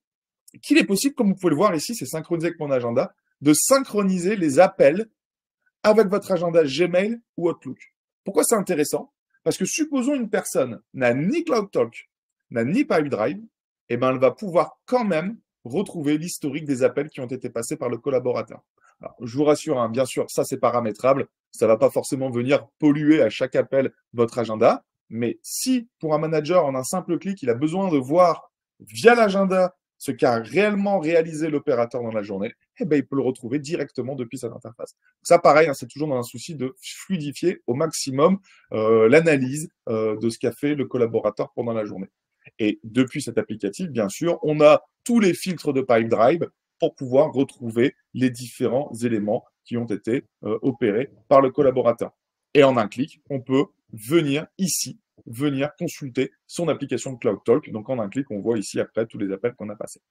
qu'il est possible, comme vous pouvez le voir ici, c'est synchronisé avec mon agenda, de synchroniser les appels avec votre agenda Gmail ou Outlook. Pourquoi c'est intéressant? Parce que supposons une personne n'a ni CloudTalk, n'a ni Pipedrive, eh ben elle va pouvoir quand même retrouver l'historique des appels qui ont été passés par le collaborateur. Alors, je vous rassure, hein, bien sûr, ça c'est paramétrable, ça ne va pas forcément venir polluer à chaque appel votre agenda, mais si pour un manager, en un simple clic, il a besoin de voir via l'agenda ce qu'a réellement réalisé l'opérateur dans la journée, eh ben, il peut le retrouver directement depuis cette interface. Ça, pareil, hein, c'est toujours dans un souci de fluidifier au maximum l'analyse de ce qu'a fait le collaborateur pendant la journée. Et depuis cet applicatif, bien sûr, on a tous les filtres de Pipedrive pour pouvoir retrouver les différents éléments qui ont été opérés par le collaborateur. Et en un clic, on peut venir ici, venir consulter son application de CloudTalk. Donc, en un clic, on voit ici après tous les appels qu'on a passés.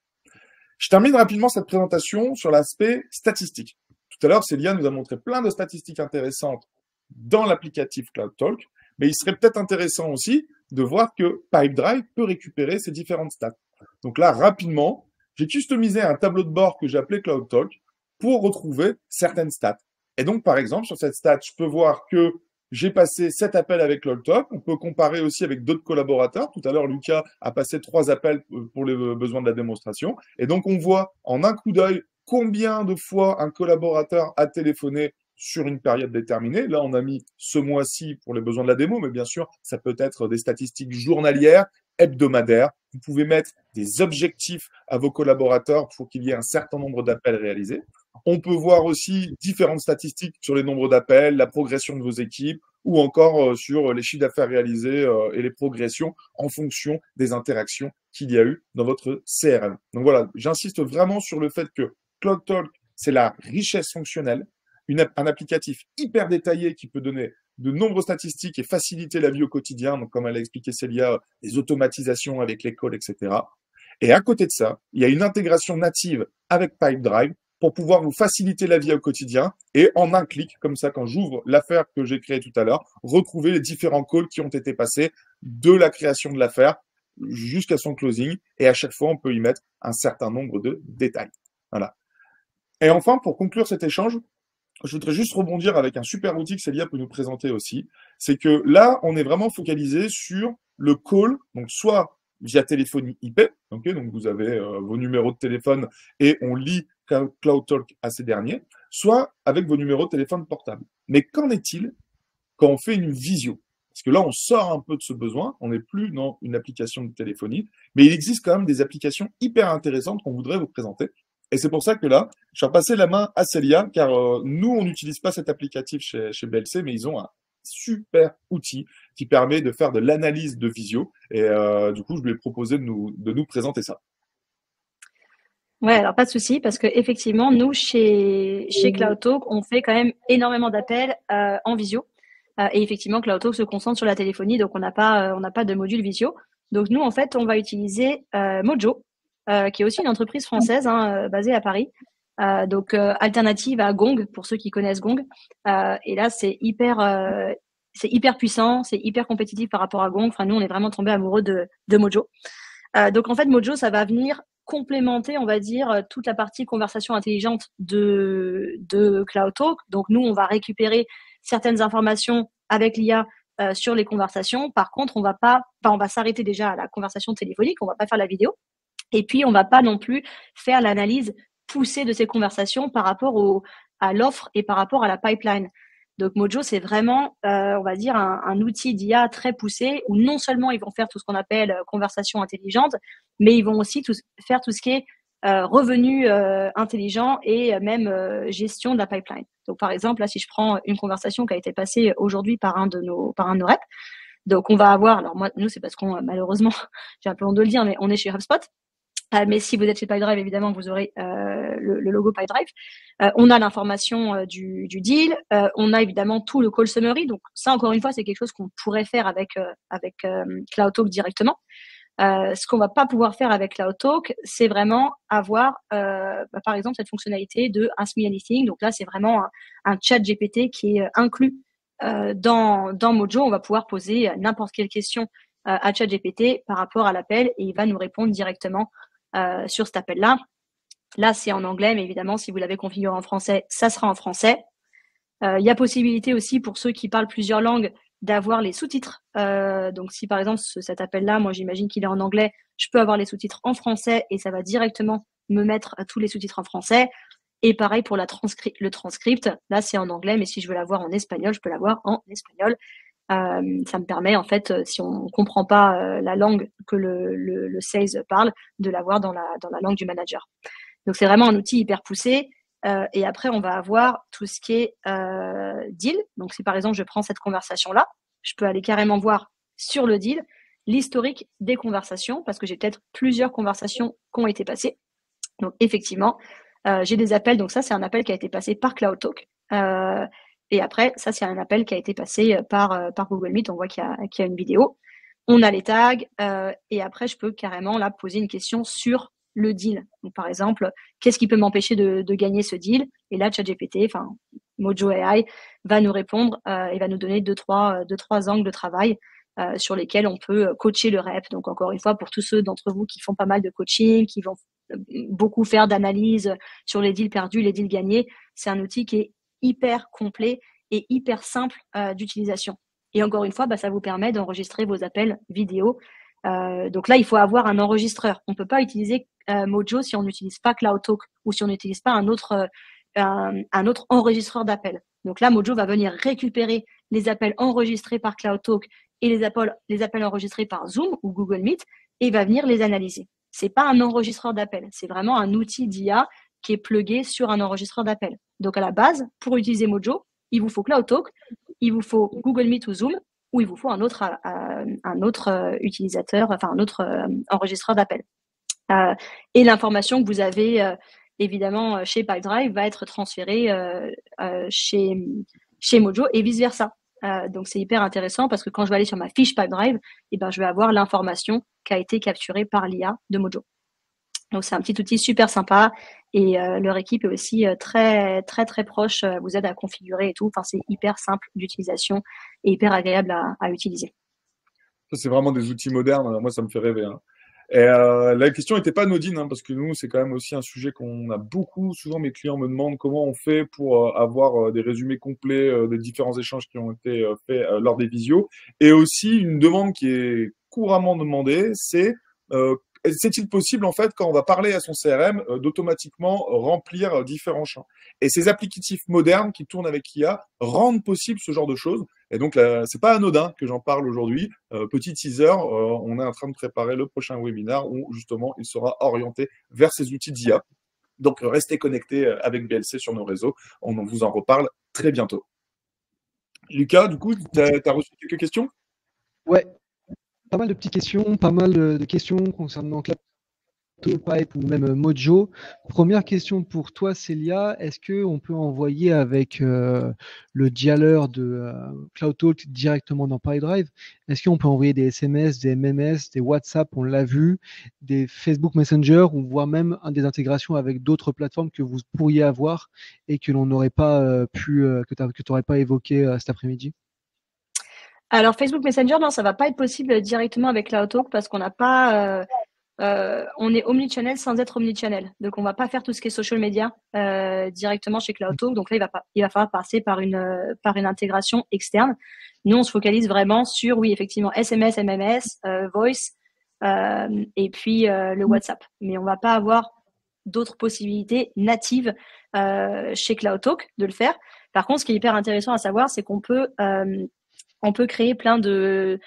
Je termine rapidement cette présentation sur l'aspect statistique. Tout à l'heure, Célia nous a montré plein de statistiques intéressantes dans l'applicatif CloudTalk, mais il serait peut-être intéressant aussi de voir que Pipedrive peut récupérer ces différentes stats. Donc là, rapidement, j'ai customisé un tableau de bord que j'ai appelé CloudTalk pour retrouver certaines stats. Et donc, par exemple, sur cette stat, je peux voir que j'ai passé 7 appels avec CloudTalk. On peut comparer aussi avec d'autres collaborateurs. Tout à l'heure, Lucas a passé 3 appels pour les besoins de la démonstration. Et donc, on voit en un coup d'œil combien de fois un collaborateur a téléphoné sur une période déterminée. Là, on a mis ce mois-ci pour les besoins de la démo, mais bien sûr, ça peut être des statistiques journalières, hebdomadaires. Vous pouvez mettre des objectifs à vos collaborateurs pour qu'il y ait un certain nombre d'appels réalisés. On peut voir aussi différentes statistiques sur les nombres d'appels, la progression de vos équipes ou encore sur les chiffres d'affaires réalisés et les progressions en fonction des interactions qu'il y a eu dans votre CRM. Donc voilà, j'insiste vraiment sur le fait que CloudTalk, c'est la richesse fonctionnelle, un applicatif hyper détaillé qui peut donner de nombreuses statistiques et faciliter la vie au quotidien. Donc, comme elle a expliqué Célia, les automatisations avec les calls, etc. Et à côté de ça, il y a une intégration native avec Pipedrive pour pouvoir vous faciliter la vie au quotidien et en un clic, comme ça, quand j'ouvre l'affaire que j'ai créée tout à l'heure, retrouver les différents calls qui ont été passés de la création de l'affaire jusqu'à son closing. Et à chaque fois, on peut y mettre un certain nombre de détails. Voilà. Et enfin, pour conclure cet échange, je voudrais juste rebondir avec un super outil que Célia peut nous présenter aussi. C'est que là, on est vraiment focalisé sur le call, donc soit via téléphonie IP, okay, donc vous avez vos numéros de téléphone et on lit CloudTalk à ces derniers, soit avec vos numéros de téléphone portable. Mais qu'en est-il quand on fait une visio? Parce que là, on sort un peu de ce besoin, on n'est plus dans une application de téléphonie, mais il existe quand même des applications hyper intéressantes qu'on voudrait vous présenter. Et c'est pour ça que là, je vais passer la main à Célia, car nous, on n'utilise pas cet applicatif chez BLC, mais ils ont un super outil qui permet de faire de l'analyse de visio. Et du coup, je lui ai proposé de nous présenter ça. Ouais, alors pas de souci, parce que effectivement, nous, chez CloudTalk, on fait quand même énormément d'appels en visio. Et effectivement, CloudTalk se concentre sur la téléphonie, donc on n'a pas de module visio. Donc nous, en fait, on va utiliser Mojo, qui est aussi une entreprise française basée à Paris. Donc alternative à Gong, pour ceux qui connaissent Gong. Et là, c'est hyper puissant, c'est hyper compétitif par rapport à Gong. Enfin, nous, on est vraiment tombés amoureux de Mojo. Donc en fait, Mojo, ça va venir complémenter, on va dire, toute la partie conversation intelligente de CloudTalk. Donc nous, on va récupérer certaines informations avec l'IA sur les conversations. Par contre, on va s'arrêter déjà à la conversation téléphonique, on va pas faire la vidéo. Et puis, on va pas non plus faire l'analyse poussée de ces conversations par rapport à l'offre et par rapport à la pipeline. Donc, Mojo, c'est vraiment, on va dire, un outil d'IA très poussé où non seulement ils vont faire tout ce qu'on appelle conversation intelligente, mais ils vont aussi faire tout ce qui est revenu intelligent et même gestion de la pipeline. Donc, par exemple, là, si je prends une conversation qui a été passée aujourd'hui par un de nos reps, donc on va avoir, alors nous, c'est parce qu'on, malheureusement, j'ai un peu honte de le dire, mais on est chez HubSpot. Mais si vous êtes chez Pipedrive, évidemment, vous aurez le logo Pipedrive. On a l'information du deal. On a évidemment tout le call summary. Donc ça, encore une fois, c'est quelque chose qu'on pourrait faire avec CloudTalk directement. Ce qu'on va pas pouvoir faire avec CloudTalk, c'est vraiment avoir, par exemple, cette fonctionnalité de Ask Me Anything. Donc là, c'est vraiment un chat GPT qui est inclus dans Mojo. On va pouvoir poser n'importe quelle question à chat GPT par rapport à l'appel et il va nous répondre directement sur cet appel-là. Là, c'est en anglais, mais évidemment, si vous l'avez configuré en français, ça sera en français. Il y a possibilité aussi pour ceux qui parlent plusieurs langues d'avoir les sous-titres. Donc, si par exemple cet appel-là, moi j'imagine qu'il est en anglais, je peux avoir les sous-titres en français et ça va directement me mettre tous les sous-titres en français. Et pareil pour le transcript. Là, c'est en anglais, mais si je veux l'avoir en espagnol, je peux l'avoir en espagnol. Ça me permet, en fait, si on ne comprend pas la langue que le sales parle, de l'avoir dans la langue du manager. Donc, c'est vraiment un outil hyper poussé. Et après, on va avoir tout ce qui est deal. Donc, si par exemple, je prends cette conversation-là, je peux aller carrément voir sur le deal l'historique des conversations parce que j'ai peut-être plusieurs conversations qui ont été passées. Donc, effectivement, j'ai des appels. Donc, ça, c'est un appel qui a été passé par CloudTalk. Et après, ça, c'est un appel qui a été passé par Google Meet. On voit qu'il y a une vidéo. On a les tags. Et après, je peux carrément là poser une question sur le deal. Donc, par exemple, qu'est-ce qui peut m'empêcher de gagner ce deal? Et là, ChatGPT, enfin Mojo AI, va nous répondre et va nous donner deux, trois angles de travail sur lesquels on peut coacher le rep. Donc, encore une fois, pour tous ceux d'entre vous qui font pas mal de coaching, qui vont beaucoup faire d'analyse sur les deals perdus, les deals gagnés, c'est un outil qui est hyper complet et hyper simple d'utilisation. Et encore une fois, ça vous permet d'enregistrer vos appels vidéo. Donc là, il faut avoir un enregistreur. On ne peut pas utiliser Mojo si on n'utilise pas CloudTalk ou si on n'utilise pas un autre enregistreur d'appels. Donc là, Mojo va venir récupérer les appels enregistrés par CloudTalk et les appels enregistrés par Zoom ou Google Meet et va venir les analyser. C'est pas un enregistreur d'appels, c'est vraiment un outil d'IA qui est plugué sur un enregistreur d'appels. Donc à la base, pour utiliser Mojo, il vous faut CloudTalk, il vous faut Google Meet ou Zoom, ou il vous faut un autre utilisateur, enfin un autre enregistreur d'appel. Et l'information que vous avez évidemment chez Pipedrive va être transférée chez Mojo et vice versa. Donc c'est hyper intéressant parce que quand je vais aller sur ma fiche Pipedrive, je vais avoir l'information qui a été capturée par l'IA de Mojo. Donc c'est un petit outil super sympa et leur équipe est aussi très très très proche, vous aide à configurer et tout. Enfin c'est hyper simple d'utilisation et hyper agréable à utiliser. Ça, c'est vraiment des outils modernes. Moi, ça me fait rêver. Hein. Et la question n'était pas anodine, hein, parce que nous, c'est quand même aussi un sujet qu'on a beaucoup. Souvent, mes clients me demandent comment on fait pour avoir des résumés complets des différents échanges qui ont été faits lors des visios. Et aussi, une demande qui est couramment demandée, c'est c'est-il possible, en fait, quand on va parler à son CRM, d'automatiquement remplir différents champs? Et ces applicatifs modernes qui tournent avec IA rendent possible ce genre de choses. Et donc, c'est pas anodin que j'en parle aujourd'hui. Petit teaser, on est en train de préparer le prochain webinaire où, justement, il sera orienté vers ces outils d'IA. Donc, restez connectés avec BLC sur nos réseaux. On vous en reparle très bientôt. Lucas, du coup, tu as reçu quelques questions? Ouais, pas mal de petites questions, pas mal de questions concernant CloudTalk ou même Mojo. Première question pour toi, Célia. Est-ce qu'on peut envoyer avec le dialer de CloudTalk directement dans Pipedrive? Est-ce qu'on peut envoyer des SMS, des MMS, des WhatsApp, on l'a vu, des Facebook Messenger, ou voire même des intégrations avec d'autres plateformes que vous pourriez avoir et que l'on n'aurait pas que tu n'aurais pas évoqué cet après-midi? Alors Facebook Messenger, non, ça va pas être possible directement avec CloudTalk parce qu'on n'a pas on est omnichannel sans être omnichannel. Donc, on va pas faire tout ce qui est social media directement chez CloudTalk. Donc là, il va falloir passer par une intégration externe. Nous, on se focalise vraiment sur, oui, effectivement, SMS, MMS, Voice et puis le WhatsApp. Mais on va pas avoir d'autres possibilités natives chez CloudTalk de le faire. Par contre, ce qui est hyper intéressant à savoir, c'est qu'on peut créer plein de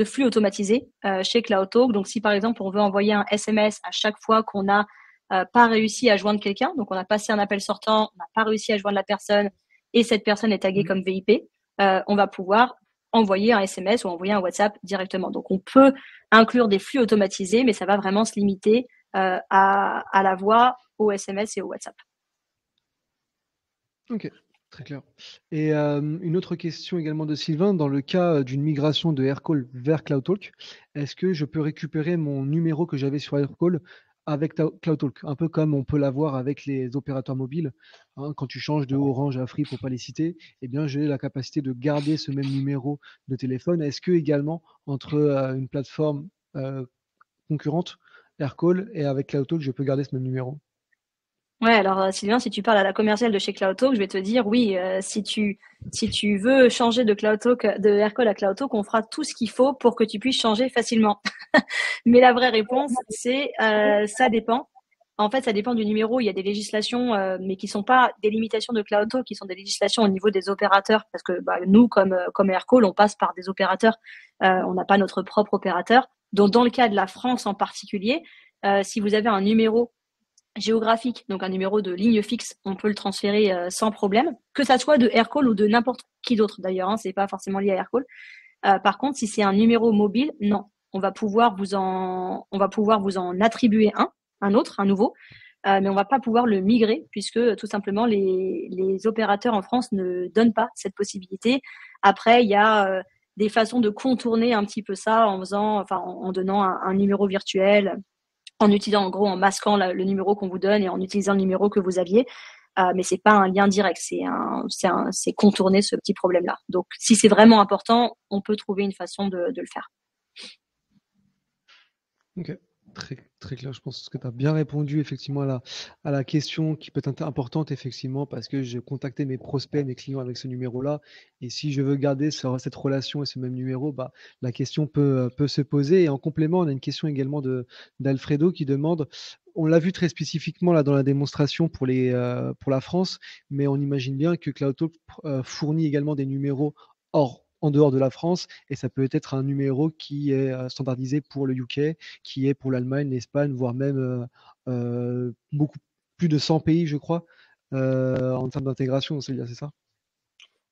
flux automatisés chez CloudTalk. Donc, si par exemple, on veut envoyer un SMS à chaque fois qu'on n'a pas réussi à joindre quelqu'un, donc on a passé un appel sortant, on n'a pas réussi à joindre la personne et cette personne est taguée comme VIP, on va pouvoir envoyer un SMS ou envoyer un WhatsApp directement. Donc, on peut inclure des flux automatisés, mais ça va vraiment se limiter à la voix, au SMS et au WhatsApp. Ok, Très clair. Et une autre question également de Sylvain, dans le cas d'une migration de Aircall vers CloudTalk, est-ce que je peux récupérer mon numéro que j'avais sur Aircall avec CloudTalk? Un peu comme on peut l'avoir avec les opérateurs mobiles, hein, quand tu changes de Orange à Free pour pas les citer, eh bien j'ai la capacité de garder ce même numéro de téléphone. Est-ce que également entre une plateforme euh, concurrente, Aircall, et avec CloudTalk, je peux garder ce même numéro? Ouais, alors Sylvain, si tu parles à la commerciale de chez CloudTalk, je vais te dire oui, si tu veux changer de CloudTalk, de Aircall à CloudTalk, on fera tout ce qu'il faut pour que tu puisses changer facilement. Mais la vraie réponse, c'est ça dépend. En fait, ça dépend du numéro. Il y a des législations, mais qui sont pas des limitations de CloudTalk, qui sont des législations au niveau des opérateurs, parce que bah, nous, comme Aircall, on passe par des opérateurs. On n'a pas notre propre opérateur. Donc, dans le cas de la France en particulier, si vous avez un numéro géographique, donc un numéro de ligne fixe, on peut le transférer sans problème, que ça soit de Aircall ou de n'importe qui d'autre d'ailleurs, hein, c'est pas forcément lié à Aircall. Par contre, si c'est un numéro mobile, non, on va pouvoir vous en attribuer un autre, un nouveau, mais on va pas pouvoir le migrer puisque tout simplement les opérateurs en France ne donnent pas cette possibilité. Après, il y a des façons de contourner un petit peu ça en faisant, enfin, en donnant un numéro virtuel, en utilisant en gros, en masquant le numéro qu'on vous donne et en utilisant le numéro que vous aviez. Mais c'est pas un lien direct, c'est contourner ce petit problème-là. Donc, si c'est vraiment important, on peut trouver une façon de le faire. Ok, très, très clair. Je pense que tu as bien répondu effectivement à la question qui peut être importante effectivement parce que j'ai contacté mes prospects, mes clients avec ce numéro-là. Et si je veux garder cette relation et ce même numéro, bah, la question peut se poser. Et en complément, on a une question également d'Alfredo qui demande, on l'a vu très spécifiquement là dans la démonstration pour la France, mais on imagine bien que CloudTalk fournit également des numéros en dehors de la France, et ça peut être un numéro qui est standardisé pour le UK, qui est pour l'Allemagne, l'Espagne, voire même beaucoup plus de 100 pays, je crois, en termes d'intégration, c'est ça?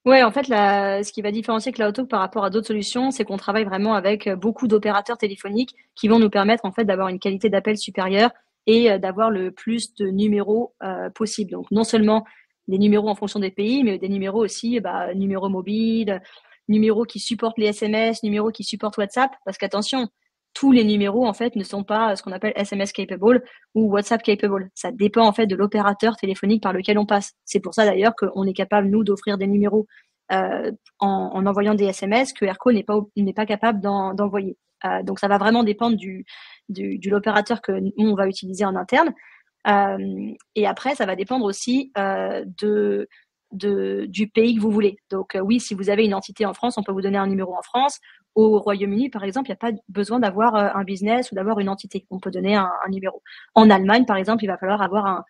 Ouais, en fait, ce qui va différencier CloudTalk par rapport à d'autres solutions, c'est qu'on travaille vraiment avec beaucoup d'opérateurs téléphoniques qui vont nous permettre en fait d'avoir une qualité d'appel supérieure et d'avoir le plus de numéros possible. Donc non seulement des numéros en fonction des pays, mais des numéros aussi, bah, numéros mobiles, numéros qui supportent les SMS, numéros qui supportent WhatsApp. Parce qu'attention, tous les numéros en fait ne sont pas ce qu'on appelle SMS capable ou WhatsApp capable. Ça dépend en fait de l'opérateur téléphonique par lequel on passe. C'est pour ça d'ailleurs qu'on est capable nous d'offrir des numéros en envoyant des SMS que Airco n'est pas capable d'envoyer. Donc ça va vraiment dépendre de l'opérateur que nous on va utiliser en interne. Et après, ça va dépendre aussi du pays que vous voulez. Donc oui, si vous avez une entité en France, on peut vous donner un numéro en France. Au Royaume-Uni, par exemple, il n'y a pas besoin d'avoir un business ou d'avoir une entité. On peut donner un numéro. En Allemagne, par exemple, il va falloir avoir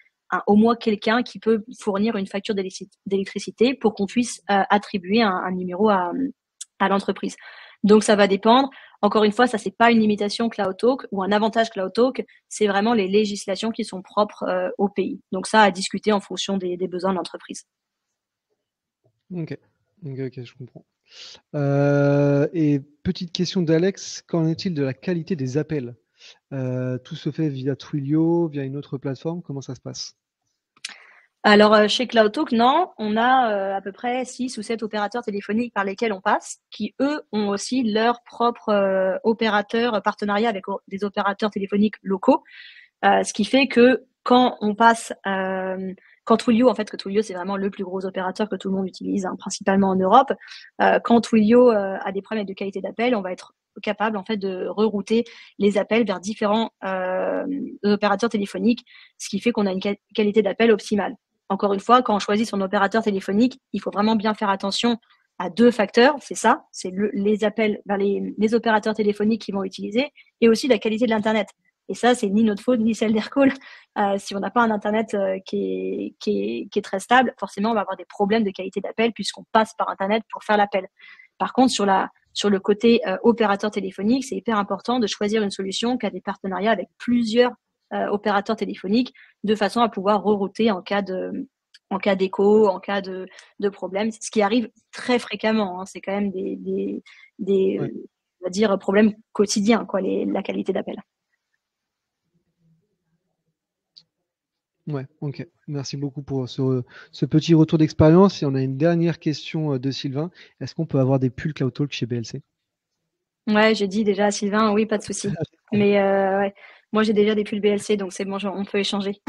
au moins quelqu'un qui peut fournir une facture d'électricité pour qu'on puisse attribuer un numéro à l'entreprise. Donc ça va dépendre. Encore une fois, ça c'est pas une limitation CloudTalk ou un avantage CloudTalk, c'est vraiment les législations qui sont propres au pays. Donc ça à discuter en fonction des besoins de l'entreprise. Ok, ok, je comprends. Et petite question d'Alex, qu'en est-il de la qualité des appels? Tout se fait via Twilio, via une autre plateforme, comment ça se passe? Alors chez CloudTalk, non, on a à peu près 6 ou 7 opérateurs téléphoniques par lesquels on passe, qui eux ont aussi leur propre opérateur partenariat avec des opérateurs téléphoniques locaux, ce qui fait que quand on passe quand Twilio, en fait, que Twilio c'est vraiment le plus gros opérateur que tout le monde utilise, hein, principalement en Europe. Quand Twilio a des problèmes de qualité d'appel, on va être capable en fait de rerouter les appels vers différents opérateurs téléphoniques, ce qui fait qu'on a une qualité d'appel optimale. Encore une fois, quand on choisit son opérateur téléphonique, il faut vraiment bien faire attention à 2 facteurs. C'est ça, c'est les appels vers les opérateurs téléphoniques qu'ils vont utiliser et aussi la qualité de l'Internet. Et ça, c'est ni notre faute, ni celle d'Aircall. Si on n'a pas un Internet qui est très stable, forcément, on va avoir des problèmes de qualité d'appel puisqu'on passe par Internet pour faire l'appel. Par contre, sur le côté opérateur téléphonique, c'est hyper important de choisir une solution qui a des partenariats avec plusieurs opérateurs téléphoniques de façon à pouvoir rerouter en cas d'écho, en cas de problème, ce qui arrive très fréquemment. Hein. C'est quand même des Ouais. on va dire, problèmes quotidiens, quoi, la qualité d'appel. Ouais, ok. Merci beaucoup pour ce petit retour d'expérience. Et on a une dernière question de Sylvain. Est-ce qu'on peut avoir des pulls Cloud Talk chez BLC? Ouais, j'ai dit déjà à Sylvain, oui, pas de souci. Mais ouais, moi j'ai déjà des pulls BLC, donc c'est bon, on peut échanger.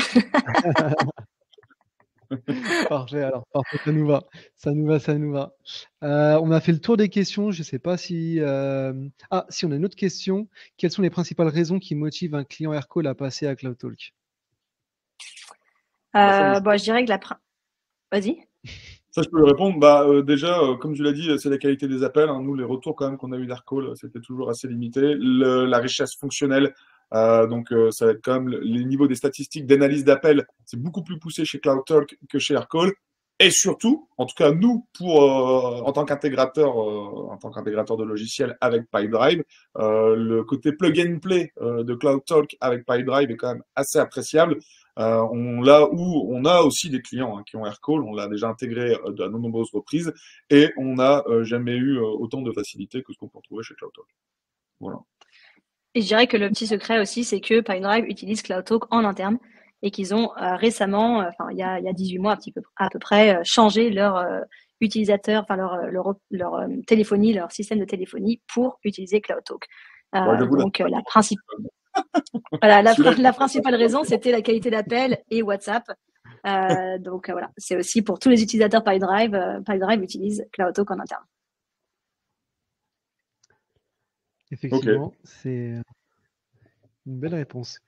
Parfait, alors, parfait, ça nous va. Ça nous va, ça nous va. On a fait le tour des questions. Je ne sais pas si. Ah, si on a une autre question. Quelles sont les principales raisons qui motivent un client Aircall à passer à Cloud Talk? Bon, je dirais que Vas-y. Ça, je peux lui répondre. Déjà, comme tu l'as dit, c'est la qualité des appels, hein. Nous, les retours quand même qu'on a eu d'Aircall, c'était toujours assez limité. La richesse fonctionnelle, ça va être quand même les niveaux des statistiques d'analyse d'appels, c'est beaucoup plus poussé chez CloudTalk que chez Aircall. Et surtout, en tout cas nous, en tant qu'intégrateur de logiciels avec Pipedrive, le côté plug and play de CloudTalk avec Pipedrive est quand même assez appréciable. Là où on a aussi des clients, hein, qui ont Aircall, on l'a déjà intégré à de nombreuses reprises, et on n'a jamais eu autant de facilité que ce qu'on peut retrouver chez CloudTalk. Voilà. Et je dirais que le petit secret aussi, c'est que Pipedrive utilise CloudTalk en interne et qu'ils ont récemment, il y a 18 mois à peu près, changé leur utilisateur, enfin leur téléphonie, leur système de téléphonie pour utiliser CloudTalk. Donc la principale raison, c'était la qualité d'appel et WhatsApp. Voilà, c'est aussi pour tous les utilisateurs Pipedrive. Pipedrive utilise CloudTalk en interne. Effectivement, c'est une belle réponse.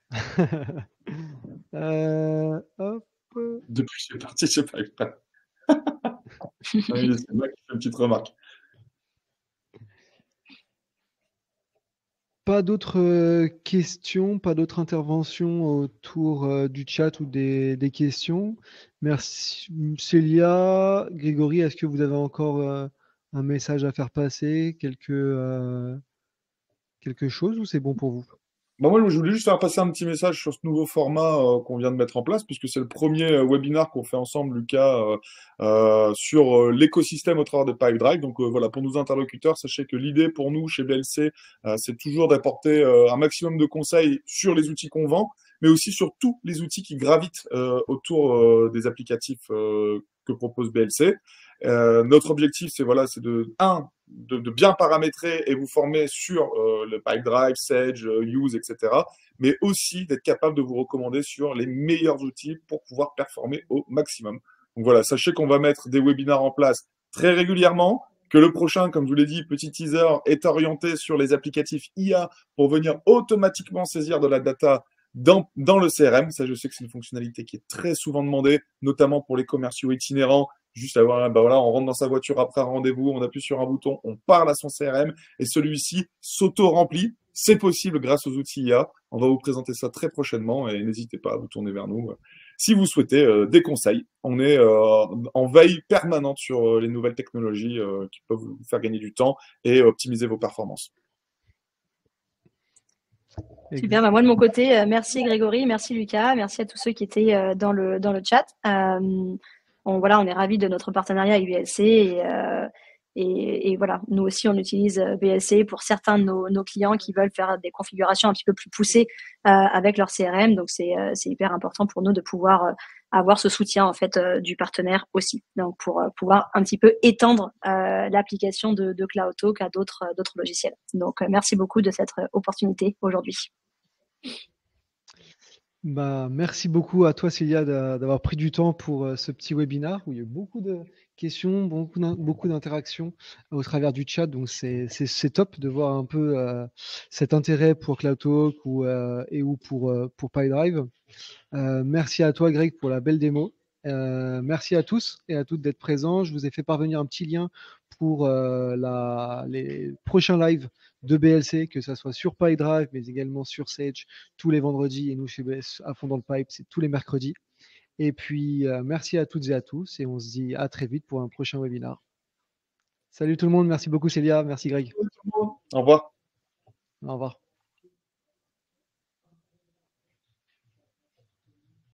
Hop. Depuis que c'est parti, c'est pas exprès. C'est moi qui fais une petite remarque. Pas d'autres questions, pas d'autres interventions autour du chat ou des questions. Merci Célia, Grégory, est-ce que vous avez encore un message à faire passer, quelque chose ou c'est bon pour vous? Moi, je voulais juste faire passer un petit message sur ce nouveau format qu'on vient de mettre en place, puisque c'est le premier webinar qu'on fait ensemble, Lucas, sur l'écosystème au travers de Pipedrive. Donc voilà, pour nos interlocuteurs, sachez que l'idée pour nous chez BLC, c'est toujours d'apporter un maximum de conseils sur les outils qu'on vend, mais aussi sur tous les outils qui gravitent autour des applicatifs que propose BLC. Notre objectif, c'est de bien paramétrer et vous former sur le Pipedrive, Sage, Use, etc. Mais aussi d'être capable de vous recommander sur les meilleurs outils pour pouvoir performer au maximum. Donc voilà, sachez qu'on va mettre des webinars en place très régulièrement, que le prochain, comme je vous l'ai dit, petit teaser, est orienté sur les applicatifs IA pour venir automatiquement saisir de la data dans le CRM. Ça, je sais que c'est une fonctionnalité qui est très souvent demandée, notamment pour les commerciaux itinérants. Juste avoir, on rentre dans sa voiture après un rendez-vous, on appuie sur un bouton, on parle à son CRM et celui-ci s'auto-remplit. C'est possible grâce aux outils IA. On va vous présenter ça très prochainement et n'hésitez pas à vous tourner vers nous si vous souhaitez des conseils. On est en veille permanente sur les nouvelles technologies qui peuvent vous faire gagner du temps et optimiser vos performances. Super, moi de mon côté, merci Grégory, merci Lucas, merci à tous ceux qui étaient dans le chat. On est ravis de notre partenariat avec BLC et voilà, nous aussi on utilise BLC pour certains de nos clients qui veulent faire des configurations un petit peu plus poussées avec leur CRM. Donc c'est hyper important pour nous de pouvoir avoir ce soutien en fait du partenaire aussi. Donc pour pouvoir un petit peu étendre l'application de CloudTalk à d'autres logiciels. Donc merci beaucoup de cette opportunité aujourd'hui. Merci beaucoup à toi, Célia, d'avoir pris du temps pour ce petit webinar où il y a eu beaucoup de questions, beaucoup d'interactions au travers du chat. Donc, c'est top de voir un peu cet intérêt pour CloudTalk ou pour Pipedrive. Merci à toi, Greg, pour la belle démo. Merci à tous et à toutes d'être présents. Je vous ai fait parvenir un petit lien pour les prochains lives de BLC, que ce soit sur Pipedrive, mais également sur Sage, tous les vendredis. Et nous, chez BS, à fond dans le pipe, c'est tous les mercredis. Et puis, merci à toutes et à tous. Et on se dit à très vite pour un prochain webinar. Salut tout le monde. Merci beaucoup, Célia. Merci, Greg. Au revoir. Au revoir.